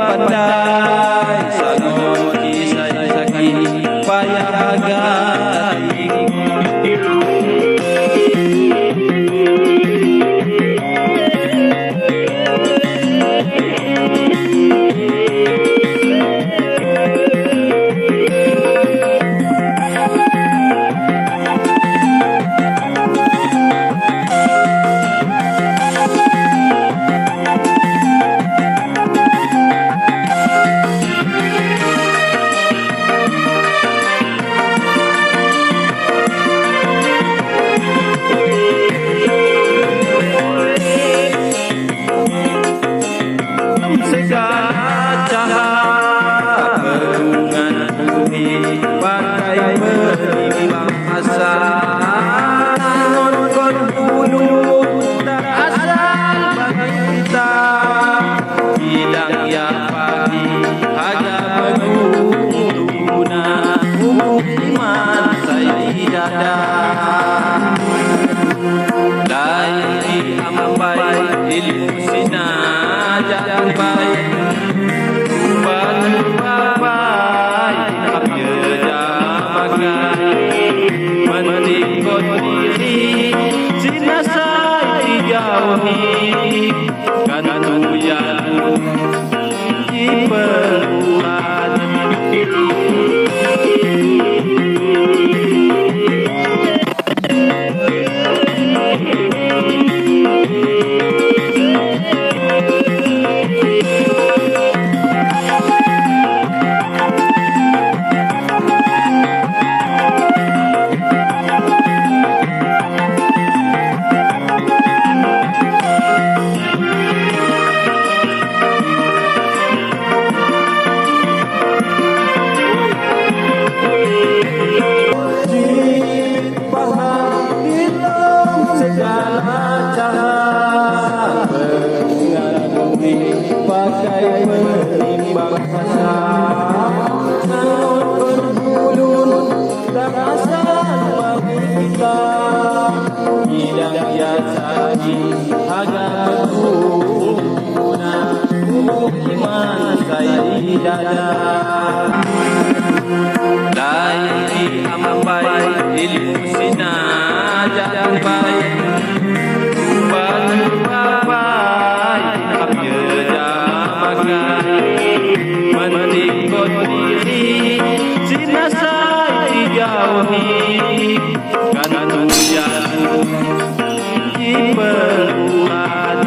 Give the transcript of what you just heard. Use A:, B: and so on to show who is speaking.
A: Pandai sangon kisah sakit payah segala cara berhubungan bumi pakai berimbang asa non-kon dulu tak asal bagi kita hilang ya pagi harga berguna iman saya di dada lain ambai ilmu sinar jalan baik bapak nak kerja makan mentingkot diri cina saya dijauhi karena yang diperlukan pakai menimbang masa berdulun tak asal bagi kita hilang biasa di agak berguna iman saya di dada lain ambai ilmu sinar jalan baik mentingkot diri cina saya dijauhi karena yang diperlukan